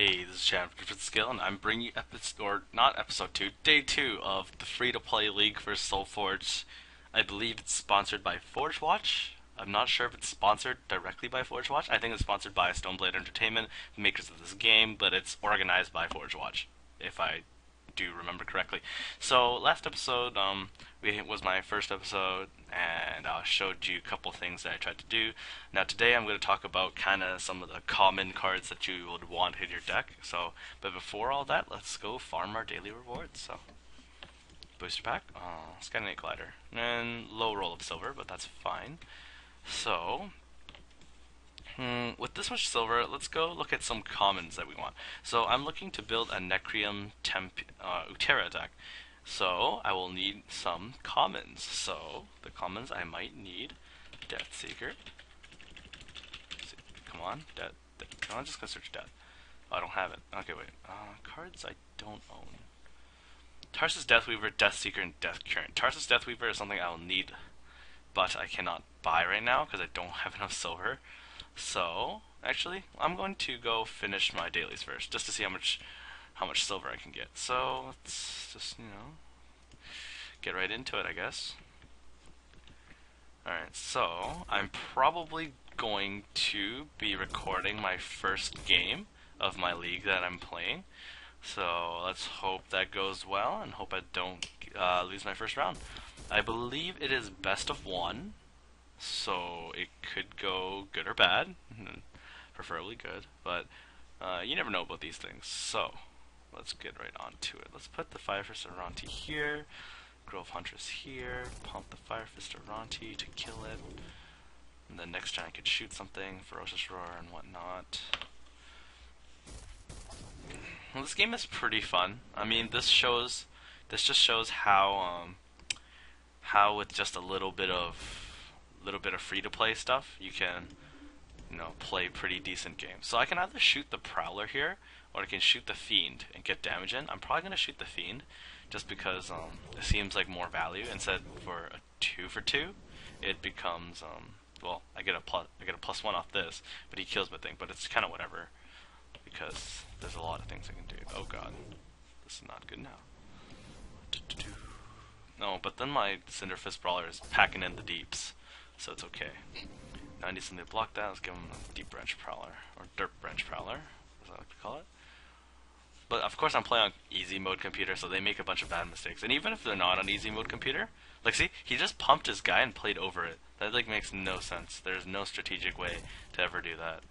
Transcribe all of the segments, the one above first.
Hey, this is Chad from Skill, and I'm bringing you not episode 2, day 2 of the free-to-play league for Solforge. I believe it's sponsored by Forge Watch. I'm not sure if it's sponsored directly by Forge Watch. I think it's sponsored by Stoneblade Entertainment, the makers of this game, but it's organized by Forge Watch, if I do remember correctly. So last episode, was my first episode, and I showed you a couple things that I tried to do. Now today I'm going to talk about kind of some of the common cards that you would want in your deck. So, but before all that, let's go farm our daily rewards. So, booster pack, Skynet Glider, and low roll of silver, but that's fine. So, with this much silver, let's go look at some commons that we want. So I'm looking to build a Necrium Utera deck. So I will need some commons. So the commons I might need: Death Seeker. Come on, I'm just gonna search Death. Oh, I don't have it. Okay, wait. Cards I don't own. Tarsus Deathweaver, Death Seeker, and Death Current. Tarsus Deathweaver is something I will need, but I cannot buy right now because I don't have enough silver. So, actually, I'm going to go finish my dailies first, just to see how much silver I can get. So, let's just, get right into it, I guess. Alright, so, I'm probably going to be recording my first game of my league that I'm playing. So, let's hope that goes well, and hope I don't lose my first round. I believe it is best of one. So it could go good or bad, preferably good, but you never know about these things. So let's get right on to it. Let's put the Fire Fist Aranti here, Grove Huntress here, pump the Fire Fist Aranti to kill it, and then next giant could shoot something, Ferocious Roar and whatnot. Well, this game is pretty fun. I mean, this just shows how with just a little bit of free-to-play stuff, you can, play pretty decent games. So I can either shoot the Prowler here, or I can shoot the Fiend and get damage in. I'm probably gonna shoot the Fiend, just because it seems like more value. Instead, for a 2-for-2, it becomes well, I get a +1 off this, but he kills my thing. But it's kind of whatever, because there's a lot of things I can do. Oh god, this is not good now. No, but then my Cinderfist Brawler is packing in the deeps, so it's okay. Now I need something to block that. Let's give him a Deep Branch Prowler, or Dirt Branch Prowler, as I like to call it. But of course I'm playing on easy mode computer, so they make a bunch of bad mistakes. And even if they're not on easy mode computer, like see, he just pumped his guy and played over it. That like makes no sense. There's no strategic way to ever do that.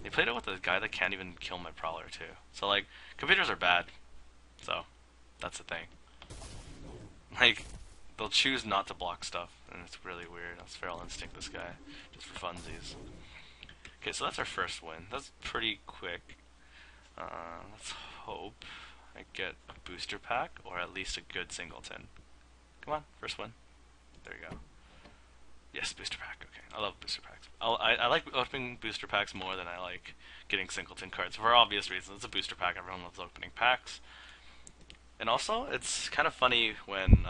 He played it with a guy that can't even kill my Prowler too. So like, computers are bad. So, that's the thing. Like, they'll choose not to block stuff, and it's really weird. That's Feral Instinct this guy, just for funsies. Okay, so that's our first win. That's pretty quick. Let's hope I get a booster pack, or at least a good singleton. Come on, first win. There you go. Yes, booster pack. Okay, I love booster packs. I like opening booster packs more than I like getting singleton cards, for obvious reasons. It's a booster pack, everyone loves opening packs. And also, it's kind of funny when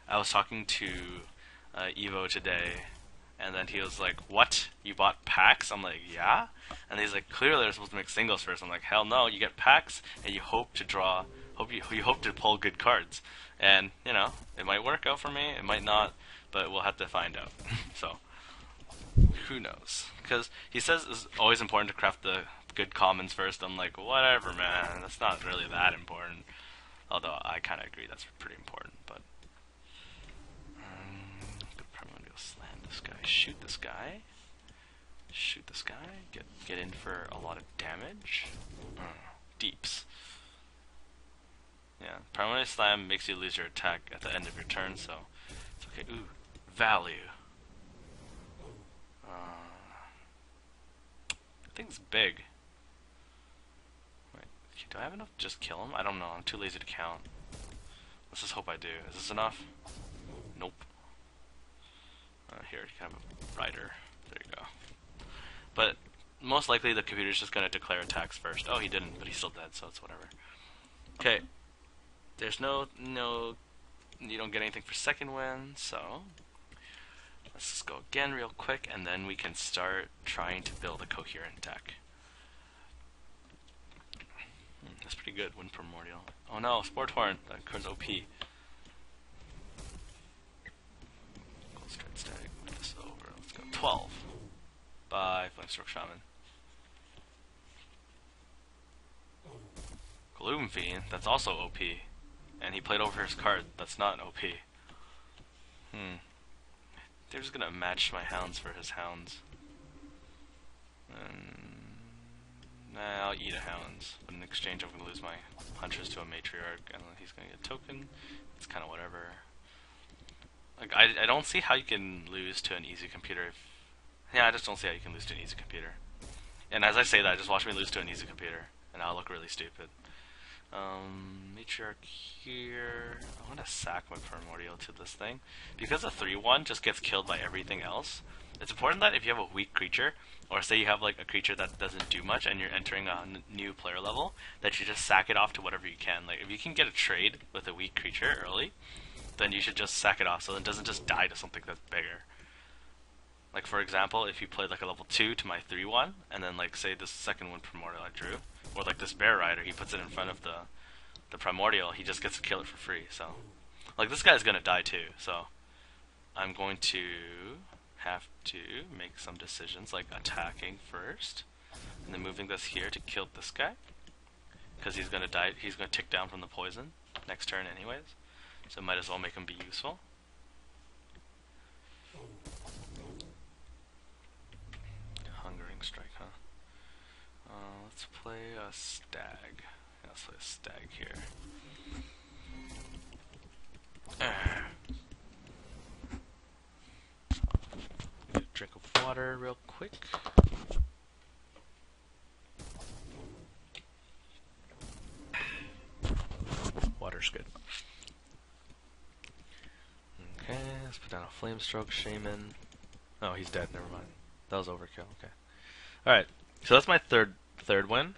I was talking to Evo today, and then he was like, "What? You bought packs?" I'm like, "Yeah." And he's like, "Clearly they're supposed to make singles first." I'm like, "Hell no! You get packs, and you hope to draw, you hope to pull good cards." And it might work out for me, it might not, but we'll have to find out. So, who knows? Because he says it's always important to craft the good commons first. I'm like, whatever, man. That's not really that important. Although I kind of agree that's pretty important, but probably want to go slam this guy, shoot this guy, get in for a lot of damage. Deeps. Yeah, permanent slam makes you lose your attack at the end of your turn, so it's okay. Ooh, value. I think it's big. Do I have enough to just kill him? I don't know. I'm too lazy to count. Let's just hope I do. Is this enough? Nope. Here, you can have a rider. There you go. But most likely the computer's just going to declare attacks first. Oh, he didn't, but he's still dead, so it's whatever. Okay. There's no, you don't get anything for second win, so let's just go again real quick, and then we can start trying to build a coherent deck. good. Wind Primordial. Oh no, Sport Horn. That card's OP. Go straight stag. Move this over. Let's go 12. Bye, Flamestroke Shaman. Gloom Fiend. That's also OP. And he played over his card. That's not OP. They're just gonna match my hounds for his hounds. Nah, I'll eat a hounds. But in exchange, I'm gonna lose my hunters to a matriarch, and he's gonna get a token. It's kind of whatever. Like I don't see how you can lose to an easy computer. Yeah, I just don't see how you can lose to an easy computer. And as I say that, just watch me lose to an easy computer, and I'll look really stupid. Matriarch here. I want to sack my Primordial to this thing. Because a 3-1 just gets killed by everything else, it's important that if you have a weak creature, or say you have like a creature that doesn't do much and you're entering a new player level, that you just sack it off to whatever you can. Like if you can get a trade with a weak creature early, then you should just sack it off so it doesn't just die to something that's bigger. Like for example, if you played like a level 2 to my 3-1, and then like say this second one Primordial I drew, or like this Bear Rider, he puts it in front of the Primordial, he just gets to kill it for free. So like this guy's gonna die too, so I'm going to have to make some decisions, like attacking first, and then moving this here to kill this guy, because he's gonna die, he's gonna tick down from the poison next turn anyways, so might as well make him be useful. Hungering Strike, huh? Let's play a stag. Yeah, let's play a stag here. Get a drink of water real quick. Water's good. Okay, let's put down a Flamestroke Shaman. Oh, he's dead, never mind. That was overkill, okay. Alright, so that's my third win.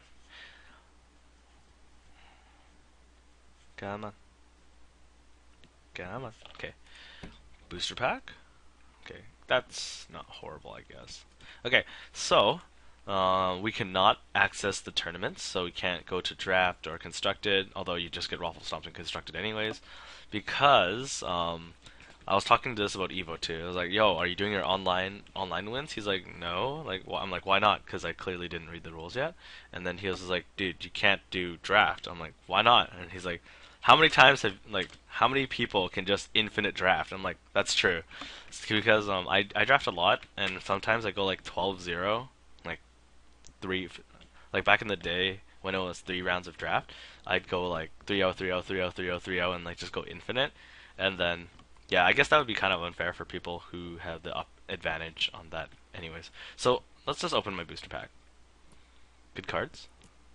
Come on. Come on. Okay. Booster pack? Okay, that's not horrible, I guess. Okay, so we cannot access the tournaments, so we can't go to draft or constructed, although you just get raffle stomped and constructed anyways, because I was talking to this about Evo too. I was like, "Yo, are you doing your online wins?" He's like, "No." Like, I'm like, "Why not?" Because I clearly didn't read the rules yet. And then he was like, "Dude, you can't do draft." I'm like, "Why not?" And he's like, how many people can just infinite draft? I'm like, that's true. It's because I draft a lot, and sometimes I go like 12-0, like like back in the day when it was 3 rounds of draft, I'd go like 3-0, 3-0, 3-0, 3-0, 3-0, and like just go infinite, and then yeah, I guess that would be kind of unfair for people who have the advantage on that. Anyways, so let's just open my booster pack. Good cards.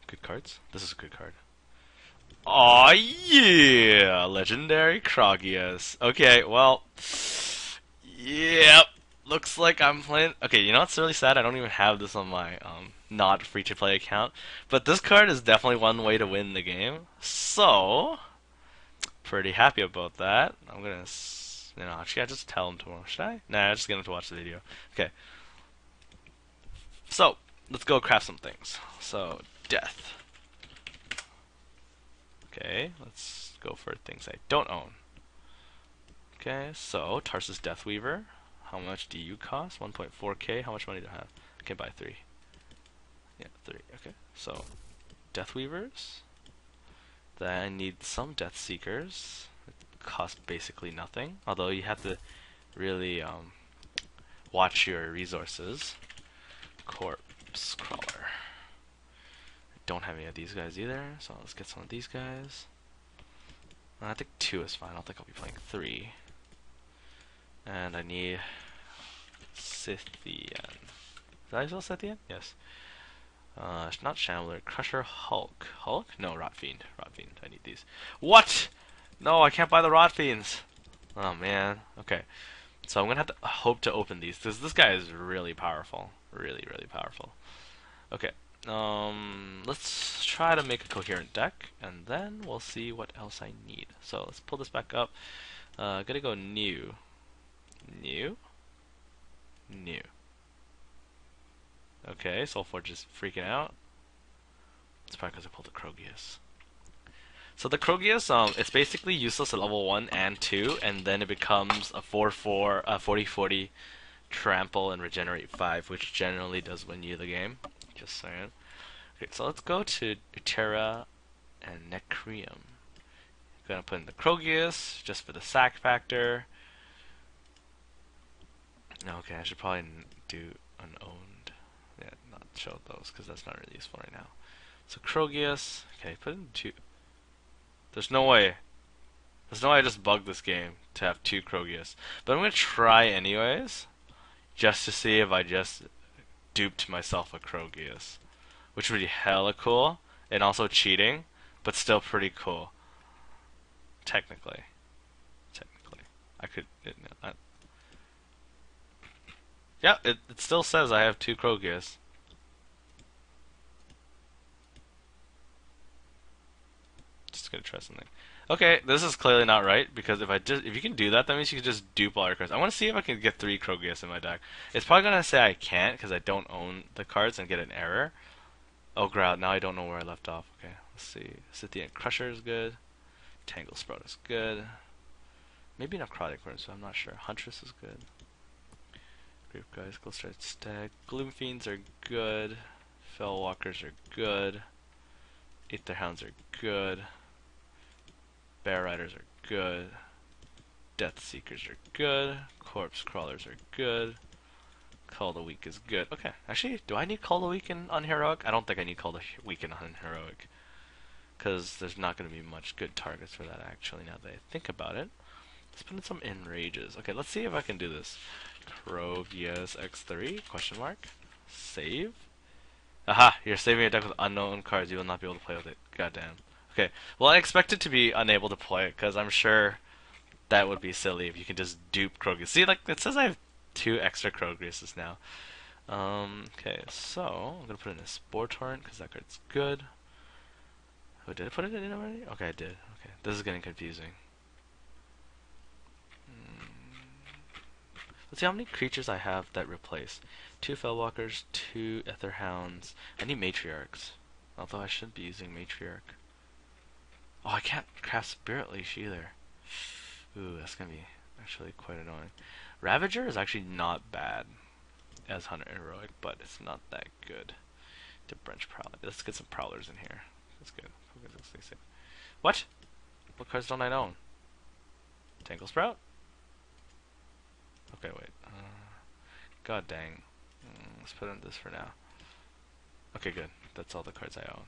Good cards. This is a good card. Aw, yeah! Legendary Krogius. Okay, well, yep. Looks like I'm playing. Okay, you know what's really sad? I don't even have this on my not free to play account. But this card is definitely one way to win the game. So, pretty happy about that. I'm gonna, actually, I just tell him tomorrow. Should I? Nah, I just get him to watch the video. Okay. So, let's go craft some things. So, death. Okay, let's go for things I don't own. Okay, so Tarsus Deathweaver. How much do you cost? 1.4k. How much money do I have? I can buy 3. Yeah, 3. Okay, so Deathweavers. Then I need some Death Seekers. It cost basically nothing. Although you have to really watch your resources. Corpse Crawler. Don't have any of these guys either, so let's get some of these guys. I think 2 is fine. I don't think I'll be playing 3. And I need Scythian. Did I spell Scythian? Yes. Not Shambler. Crusher. Hulk. Hulk? No, Rotfiend. Rotfiend. I need these. What? No, I can't buy the Rotfiends. Oh man. Okay. So I'm gonna have to hope to open these. This guy is really powerful. Really, really powerful. Okay. Let's try to make a coherent deck, and then we'll see what else I need. So let's pull this back up. Gonna go new. New. New. Okay, Solforge is freaking out. It's probably because I pulled a Krogius. So the Krogius, it's basically useless at level 1 and 2, and then it becomes a 4/4, 40/40 trample and regenerate 5, which generally does win you the game. Just saying. Okay, so let's go to Terra and Necrium. Gonna put in the Krogius just for the sack factor. Okay, I should probably do unowned. Yeah, not show those because that's not really useful right now. So Krogius, okay, put in 2. There's no way. There's no way I just bugged this game to have 2 Krogius. But I'm gonna try anyways, just to see if I just duped myself a Krogius, which would be hella cool and also cheating, but still pretty cool. Technically, I could. Yeah, it still says I have 2 Krogius. Just gonna try something. Okay, this is clearly not right because if you can do that, that means you can just dupe all your cards. I want to see if I can get 3 Krogius in my deck. It's probably gonna say I can't because I don't own the cards and get an error. Oh god, now I don't know where I left off. Okay, let's see. Scythian Crusher is good. Tangle Sprout is good. Maybe Necrotic Worm, so I'm not sure. Huntress is good. Grave Guys, Glowstrike Stag. Gloom Fiends are good. Fellwalkers are good. Aetherhounds are good. Bear Riders are good. Death Seekers are good. Corpse Crawlers are good. Call the Weak is good. Okay, actually, do I need Call the Weak on Heroic? I don't think I need Call the Weak on Heroic. Because there's not going to be much good targets for that, actually, now that I think about it. Let's put in some Enrages. Okay, let's see if I can do this. Krogius X3, question mark. Save. Aha, you're saving your deck with unknown cards. You will not be able to play with it. Goddamn. Okay, well, I expect it to be unable to play it, because I'm sure that would be silly if you can just dupe Krogius. See, like, it says I have 2 extra Krogiuses now. Okay, so, I'm going to put in a Spore Torrent, because that card's good. Oh, did I put it in already? Okay, I did. Okay, this is getting confusing. Let's see how many creatures I have that replace. 2 Fellwalkers, 2 Aetherhounds. I need Matriarchs. Although I should be using Matriarch. Oh, I can't craft Spirit Leash either. Ooh, that's gonna be actually quite annoying. Ravager is actually not bad as Hunter Heroic, but it's not that good. To Branch Prowler. Let's get some Prowlers in here. That's good. What? What cards don't I own? Tangle Sprout? Okay, wait. God dang. Let's put in this for now. Okay, good. That's all the cards I own.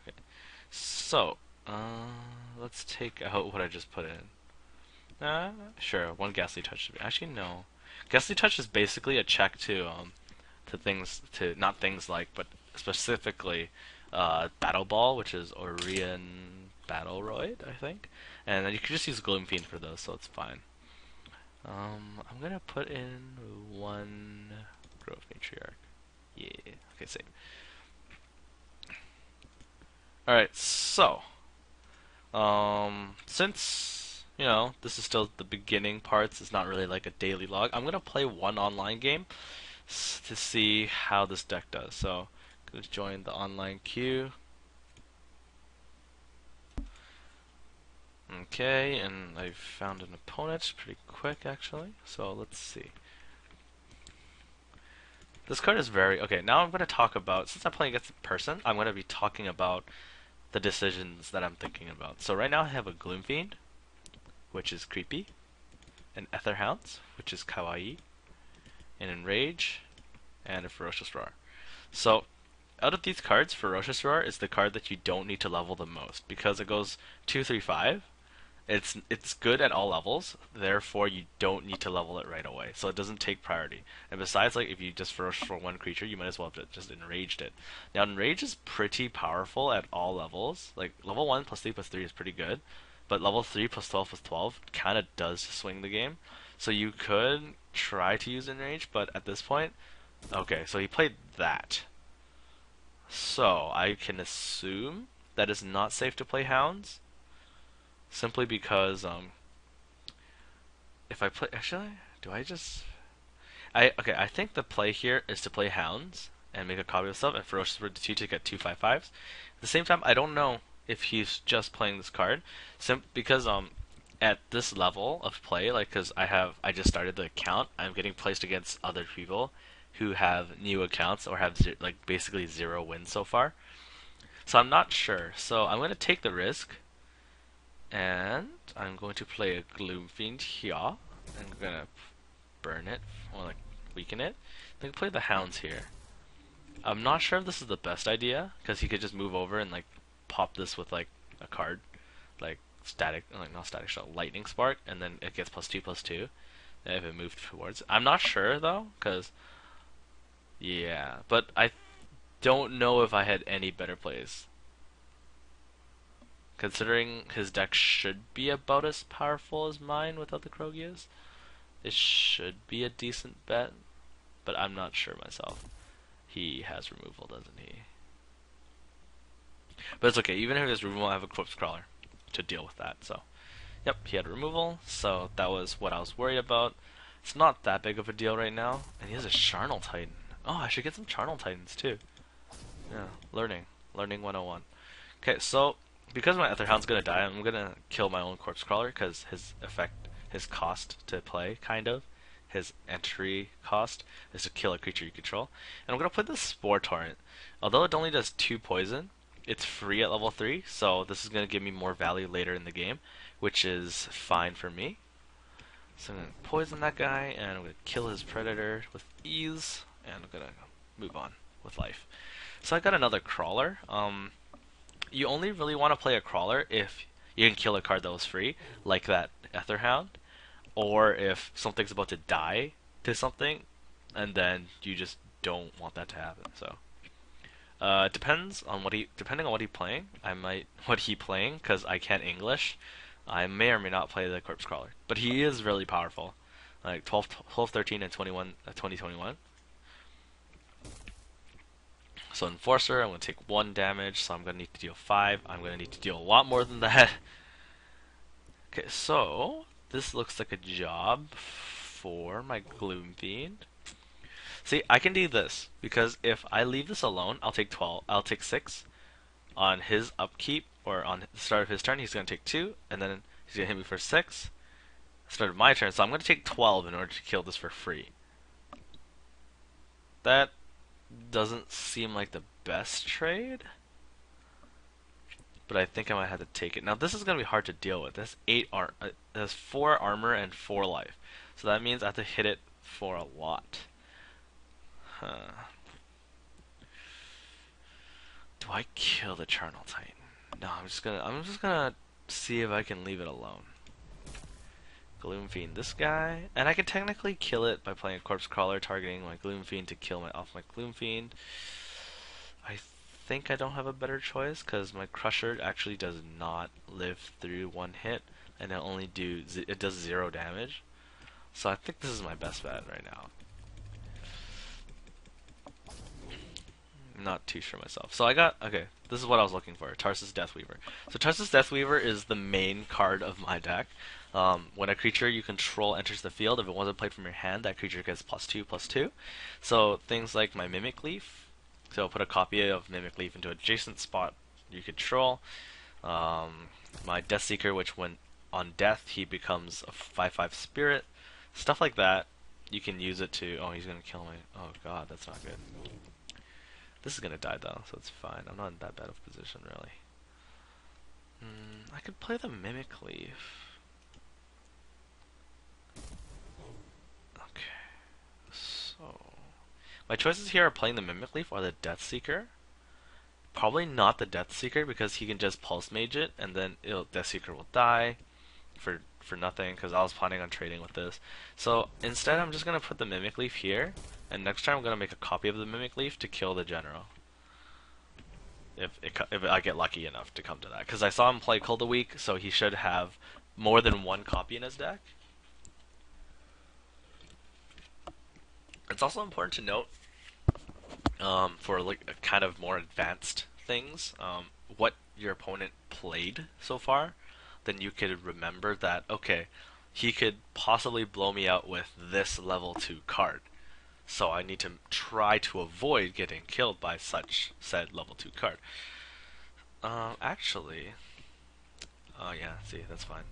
Okay. So, let's take out what I just put in. Sure, 1 Ghastly Touch. Actually, no. Ghastly Touch is basically a check to not things like, but specifically, Battle Ball, which is Orion Battleroid, I think. And then you can just use Gloom Fiend for those, so it's fine. I'm gonna put in 1 Grove Matriarch. Yeah. Okay, save. Alright, so since this is still the beginning parts, it's not really like a daily log. I'm gonna play 1 online game to see how this deck does. So, I'm gonna join the online queue. Okay, and I found an opponent pretty quick actually. So let's see. This card is very okay. Now I'm going to talk about, since I'm playing against a person, I'm going to be talking about the decisions that I'm thinking about. So right now I have a Gloom Fiend, which is creepy, an Aetherhounds, which is kawaii, an Enrage, and a Ferocious Roar. So out of these cards, Ferocious Roar is the card that you don't need to level the most because it goes 2, 3, 5. It's good at all levels, therefore you don't need to level it right away. So it doesn't take priority. And besides, like if you just Ferocious Roar 1 creature, you might as well have just Enraged it. Now Enrage is pretty powerful at all levels. Like level 1 plus 3 plus 3 is pretty good, but level 3 plus 12 plus 12 kind of does swing the game. So you could try to use Enrage, but at this point, okay, so he played that. So I can assume that it's not safe to play Hounds, simply because if I play, actually, do I just okay, I think the play here is to play Hounds and make a copy of stuff and Ferocious Roar 2 to get 2/5/5s. At the same time, I don't know if he's just playing this card, because at this level of play, like because I just started the account, I'm getting placed against other people who have new accounts or have like basically 0 wins so far. So I'm not sure. So I'm gonna take the risk, and I'm going to play a Gloomfiend here. I'm gonna burn it or like weaken it. Then play the Hounds here. I'm not sure if this is the best idea because he could just move over and like pop this with like a card, like static, like not static shot, lightning spark, and then it gets +2/+2 if it moved towards. I'm not sure though, because yeah, but I don't know if I had any better plays. Considering his deck should be about as powerful as mine without the Krogias, it should be a decent bet, but I'm not sure myself. He has removal, doesn't he? But it's okay, even if he has removal, I have a Corpse Crawler to deal with that, so. Yep, he had removal, so that was what I was worried about. It's not that big of a deal right now, and he has a Charnel Titan. Oh, I should get some Charnel Titans too. Yeah, learning 101. Okay, so because my Etherhound's gonna die, I'm gonna kill my own Corpse Crawler because his cost to play, kind of, his entry cost is to kill a creature you control. And I'm gonna put the Spore Torrent. Although it only does 2 poison, it's free at level 3, so this is gonna give me more value later in the game, which is fine for me. So I'm gonna poison that guy, and I'm gonna kill his predator with ease, and I'm gonna move on with life. So I got another crawler. You only really want to play a crawler if you can kill a card that was free, like that Etherhound, or if something's about to die to something, and then you just don't want that to happen. So depending on what he's playing, because I can't English. I may or may not play the Corpse Crawler, but he is really powerful, like 12, 13, and 21, 2021. So Enforcer, I'm going to take 1 damage, so I'm going to need to deal 5. I'm going to need to deal a lot more than that. Okay, so this looks like a job for my Gloomfiend. See, I can do this, because if I leave this alone, I'll take 12. I'll take 6 on his upkeep, or on the start of his turn, he's going to take 2, and then he's going to hit me for 6. Start of my turn, so I'm going to take 12 in order to kill this for free. That doesn't seem like the best trade, but I think I might have to take it. Now this is going to be hard to deal with. That's 4 armor and 4 life, so that means I have to hit it for a lot. Do I kill the Charnel Titan? No, I'm just gonna see if I can leave it alone. Gloomfiend this guy, and I can technically kill it by playing a Corpse Crawler, targeting my Gloomfiend to kill my Gloomfiend. I think I don't have a better choice because my Crusher actually does not live through 1 hit, and it does 0 damage. So I think this is my best bet right now. I'm not too sure myself. So okay, this is what I was looking for, Tarsus Deathweaver. So Tarsus Deathweaver is the main card of my deck. When a creature you control enters the field, if it wasn't played from your hand, that creature gets +2/+2. So things like my Mimic Leaf, so I'll put a copy of Mimic Leaf into an adjacent spot you control. My Death Seeker, which when on death he becomes a 5/5 spirit. Stuff like that, you can use it to... Oh, he's gonna kill me. Oh god, that's not good. This is gonna die though, so it's fine. I'm not in that bad of a position, really. I could play the Mimic Leaf. Okay, so my choices here are playing the Mimic Leaf or the Death Seeker. Probably not the Death Seeker because he can just Pulse Mage it, and then Death Seeker will die for nothing, because I was planning on trading with this. So instead I'm just going to put the Mimic Leaf here, and next time I'm going to make a copy of the Mimic Leaf to kill the General. If I get lucky enough to come to that. Because I saw him play Cold a Week, so he should have more than 1 copy in his deck. It's also important to note, for like kind of more advanced things, what your opponent played so far. Then you could remember that, okay, he could possibly blow me out with this level 2 card. So I need to try to avoid getting killed by such said level 2 card. Actually, oh yeah, see, that's fine.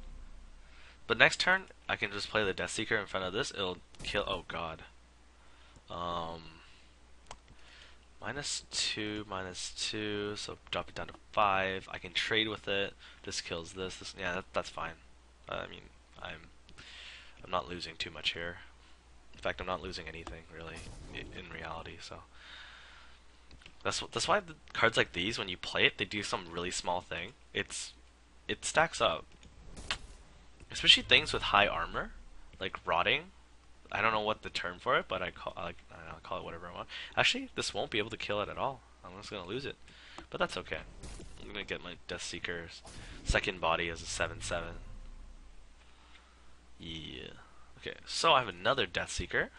But next turn, I can just play the Death Seeker in front of this. It'll kill. Oh god. Um, minus two, so drop it down to 5. I can trade with it. This kills this. Yeah, that's fine. I mean, I'm I'm not losing too much here. In fact, I'm not losing anything really in reality. So that's why the cards like these, when you play it, they do some really small thing. It stacks up, especially things with high armor, like rotting. I don't know what the term for it, but I don't know, call it whatever I want. Actually, this won't be able to kill it at all. I'm just gonna lose it, but that's okay. I'm gonna get my Death Seeker's second body as a 7/7. Yeah. Okay, so I have another Death Seeker.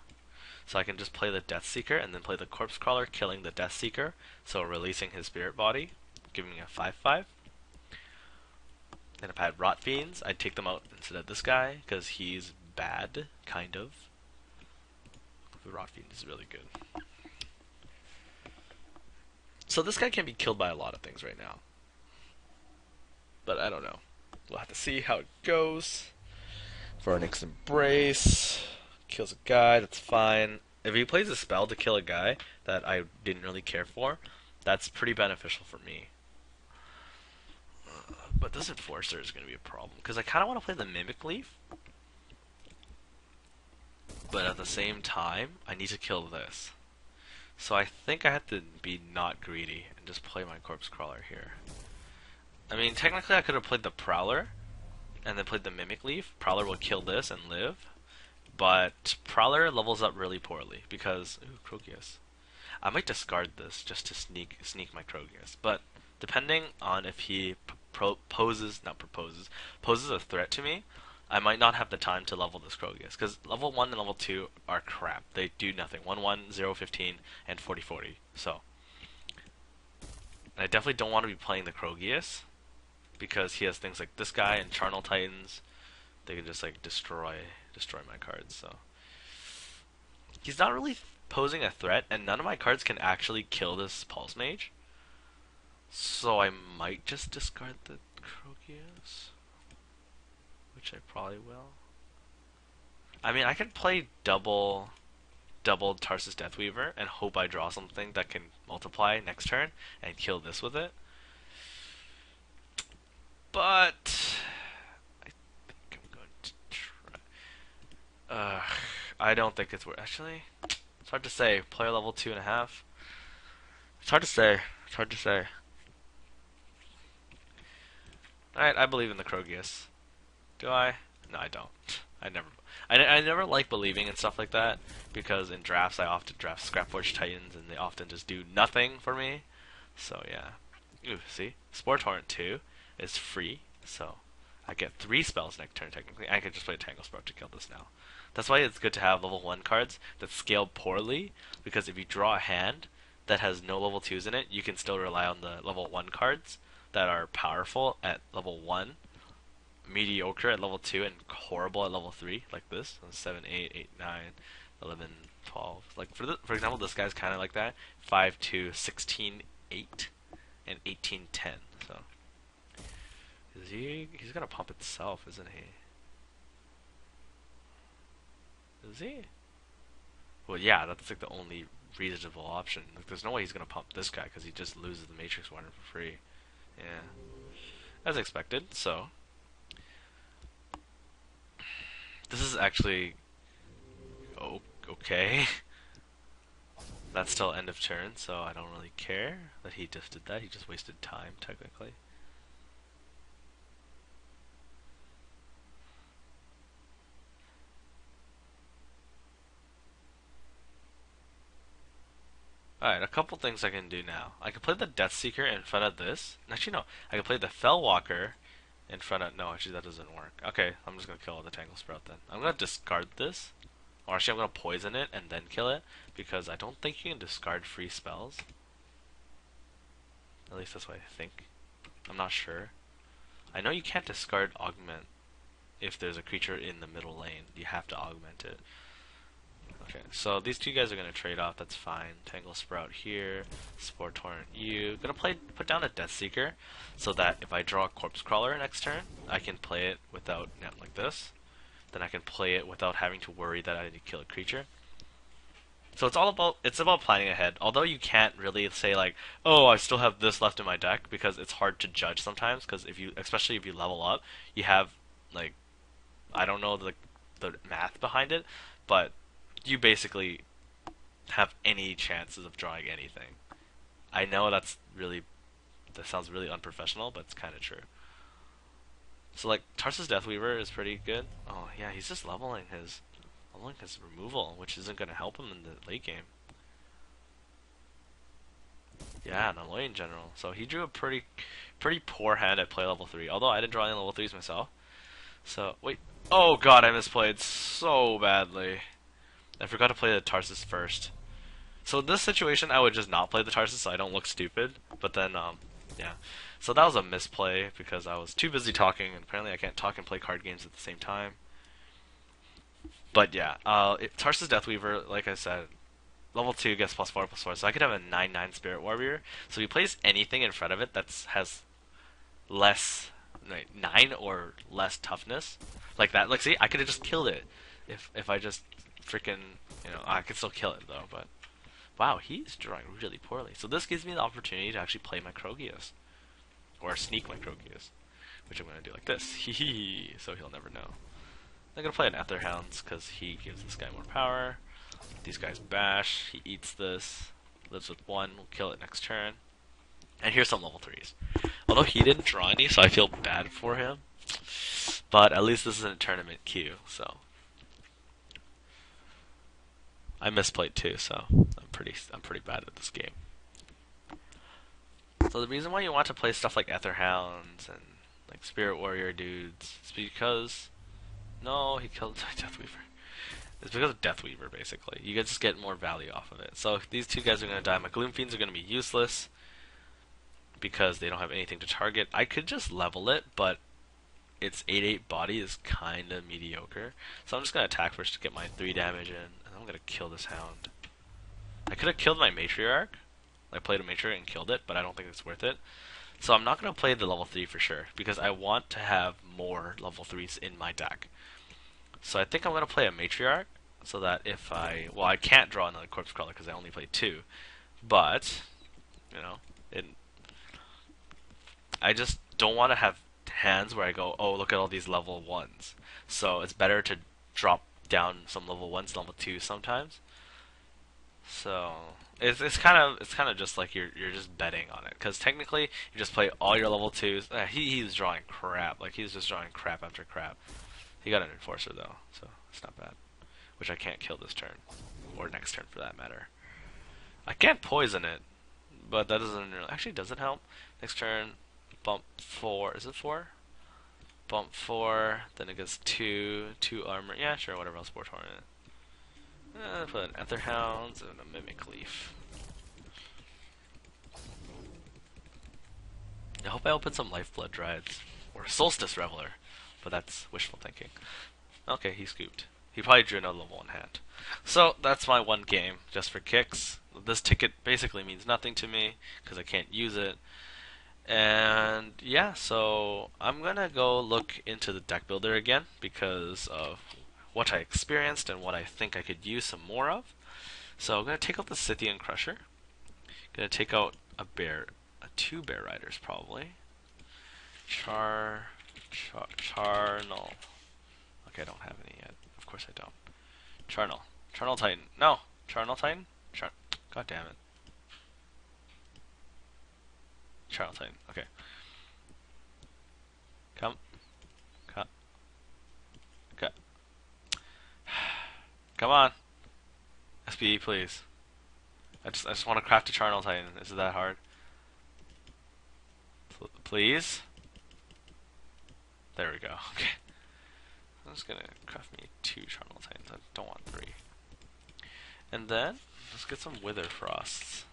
So I can just play the Death Seeker and then play the Corpse Crawler, killing the Death Seeker, so releasing his spirit body, giving me a 5/5. And if I had Rot Fiends, I'd take them out instead of this guy, because he's bad, kind of. The Rot Fiend is really good. So this guy can be killed by a lot of things right now. But I don't know. We'll have to see how it goes. Vernix Embrace. Kills a guy, that's fine. If he plays a spell to kill a guy that I didn't really care for, that's pretty beneficial for me. But this Enforcer is going to be a problem, because I kind of want to play the Mimic Leaf. But at the same time, I need to kill this. So I think I have to be not greedy and just play my Corpse Crawler here. I mean, technically I could have played the Prowler and then played the Mimic Leaf. Prowler will kill this and live. But Prowler levels up really poorly because... Ooh, Krogius. I might discard this just to sneak my Krogius. But depending on if he poses a threat to me, I might not have the time to level this Krogius. Because level 1 and level 2 are crap. They do nothing. 1/1, 0/15, and 40/40. So, and I definitely don't want to be playing the Krogius, because he has things like this guy and Charnel Titans. They can just like destroy my cards. So he's not really posing a threat, and none of my cards can actually kill this Pulse Mage. So I might just discard the Krogius, which I probably will. I mean, I could play double Tarsus Deathweaver and hope I draw something that can multiply next turn and kill this with it. But I think I'm going to try. I don't think it's worth. Actually, it's hard to say. Player level 2.5. It's hard to say. It's hard to say. Alright, I believe in the Krogius. Do I? No, I don't. I never like believing in stuff like that, because in drafts I often draft Scrapforge Titans and they often just do nothing for me. So yeah. Ooh, see? Spore Torrent 2 is free, so I get 3 spells next turn technically. I could just play a Tangle Sprout to kill this now. That's why it's good to have level 1 cards that scale poorly, because if you draw a hand that has no level 2s in it, you can still rely on the level 1 cards that are powerful at level 1, mediocre at level 2, and horrible at level 3, like this. 7, 8, 8, 9, 11, 12. Like, for example, this guy's kind of like that. 5, 2, 16, 8, and 18, 10. So, he's gonna pump itself, isn't he? Is he? Well, yeah, that's like the only reasonable option. Like, there's no way he's gonna pump this guy, because he just loses the Matrix Warner for free. Yeah. As expected, so. This is actually... Oh, okay. That's still end of turn, so I don't really care that he just did that. He just wasted time, technically. Alright, a couple things I can do now. I can play the Death Seeker in front of this. Actually, no. I can play the Fellwalker in front of... No, actually, that doesn't work. Okay, I'm just going to kill the Tangle Sprout then. I'm going to discard this. Or actually, I'm going to poison it and then kill it, because I don't think you can discard free spells. At least that's what I think. I'm not sure. I know you can't discard Augment if there's a creature in the middle lane. You have to augment it. Okay, so these two guys are gonna trade off. That's fine. Tangle Sprout here, Spore Torrent you. Gonna put down a Death Seeker, so that if I draw a Corpse Crawler next turn, I can play it without like this. Then I can play it without having to worry that I need to kill a creature. So it's about planning ahead. Although you can't really say like, oh, I still have this left in my deck, because it's hard to judge sometimes. Because especially if you level up, you have like, I don't know the math behind it, but you basically have any chances of drawing anything. I know that sounds really unprofessional, but it's kind of true. So like Tarsus Deathweaver is pretty good. Oh yeah, he's just leveling his removal, which isn't going to help him in the late game. Yeah, an Annoying General. So he drew a pretty poor hand at play level 3. Although I didn't draw any level 3s myself. So wait. Oh god, I misplayed so badly. I forgot to play the Tarsus first. So in this situation, I would just not play the Tarsus so I don't look stupid. But then, yeah. So that was a misplay because I was too busy talking, and apparently I can't talk and play card games at the same time. But yeah, Tarsus Deathweaver, like I said, level 2 gets +4/+4, so I could have a 9/9 Spirit Warrior. So if he plays anything in front of it that has less, 9 or less toughness, like that, like see, I could have just killed it if I just freaking, I could still kill it though, but wow, he's drawing really poorly. So this gives me the opportunity to actually play my Krogius, or sneak my Krogius, which I'm going to do like this, hee so he'll never know. I'm going to play an Etherhounds because he gives this guy more power. These guys bash, he eats this, lives with 1, we'll kill it next turn. And here's some level 3s. Although he didn't draw any, so I feel bad for him. But at least this isn't a tournament queue, so. I misplayed too, so I'm pretty bad at this game. So the reason why you want to play stuff like Etherhounds and like Spirit Warrior dudes is because... No, he killed Deathweaver. It's because of Deathweaver, basically. You just get more value off of it. So if these two guys are going to die, my Gloom Fiends are going to be useless because they don't have anything to target. I could just level it, but its 8/8 body is kind of mediocre. So I'm just going to attack first to get my 3 damage in, and I'm going to kill this Hound. I could have killed my Matriarch. I played a Matriarch and killed it, but I don't think it's worth it. So I'm not going to play the level 3 for sure, because I want to have more level 3s in my deck. So I think I'm going to play a Matriarch, so that if well, I can't draw another Corpse Crawler because I only played 2, but, I just don't want to have hands where I go, oh, look at all these level 1s. So it's better to drop down some level 1s, level 2s sometimes. So it's kind of just like you're just betting on it, because technically you just play all your level 2s. He's drawing crap, like he's just drawing crap after crap. He got an Enforcer though, so it's not bad. Which I can't kill this turn, or next turn for that matter. I can't poison it, but that doesn't really, actually doesn't help. Next turn, bump 4. Is it 4? Bump 4. Then it gets 2 armor. Yeah, sure, whatever. I'll Spore Torrent it. Put an Etherhounds and a Mimic Leaf. I hope I open some Lifeblood Dreads or Solstice Reveler, but that's wishful thinking. Okay, he scooped. He probably drew another level 1 hand. So that's my one game, just for kicks. This ticket basically means nothing to me because I can't use it. And yeah, so I'm gonna go look into the deck builder again because of what I experienced and what I think I could use some more of. So I'm gonna take out the Scythian Crusher. Gonna take out a 2 Bear Riders probably. Charnel. Okay, I don't have any yet. Of course I don't. Charnel Titan. No, Charnel Titan. God damn it. Charnel Titan. Okay. Come. Come on. SPE, please. I just want to craft a Charnel Titan. Is it that hard? Please? There we go. Okay. I'm just gonna craft me 2 Charnel Titans. I don't want 3. And then, let's get some Witherfrosts.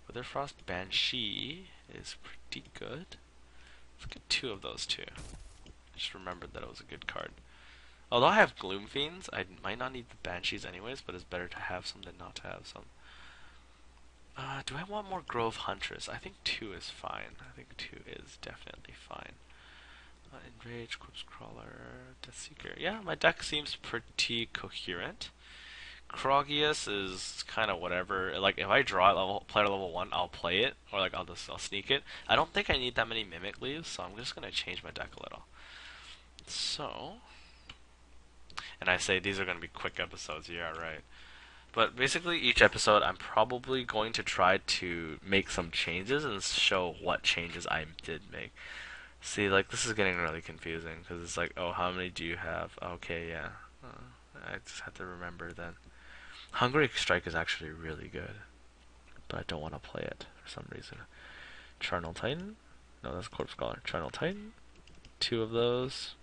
Witherfrost Banshee is pretty good. Let's get 2 of those too. I just remembered that it was a good card. Although I have Gloom Fiends, I might not need the Banshees anyways, but it's better to have some than not to have some. Do I want more Grove Huntress? I think 2 is fine. I think 2 is definitely fine. Enrage, Corpse Crawler, Deathseeker. Yeah, my deck seems pretty coherent. Krogius is kind of whatever. Like, if I draw at player level 1, I'll play it, or like I'll sneak it. I don't think I need that many Mimic Leaves, so I'm just gonna change my deck a little. So, and I say these are gonna be quick episodes. Yeah, right. But basically, each episode, I'm probably going to try to make some changes and show what changes I did make. See, like, this is getting really confusing, because it's like, oh, how many do you have? Okay, yeah. I just have to remember then. Hungry Strike is actually really good, but I don't want to play it for some reason. Charnel Titan? No, that's Corpse Scholar. Charnel Titan? 2 of those.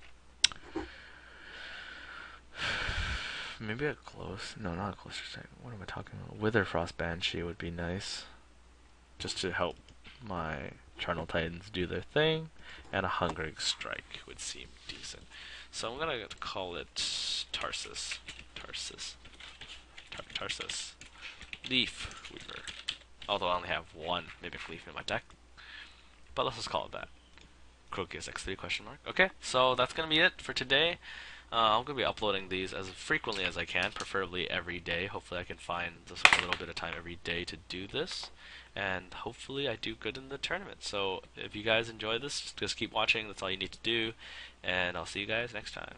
Maybe a close. No, not a closer strike. What am I talking about? Witherfrost Banshee would be nice, just to help my Charnel Titans do their thing, and a Hungering Strike would seem decent. So I'm gonna call it Tarsus. Tarsus. Leaf Weaver. Although I only have 1 Mimic Leaf in my deck. But let's just call it that. Crokius X3 question mark. Okay, so that's gonna be it for today. I'm going to be uploading these as frequently as I can, preferably every day. Hopefully I can find just a little bit of time every day to do this, and hopefully I do good in the tournament. So if you guys enjoy this, just keep watching. That's all you need to do, and I'll see you guys next time.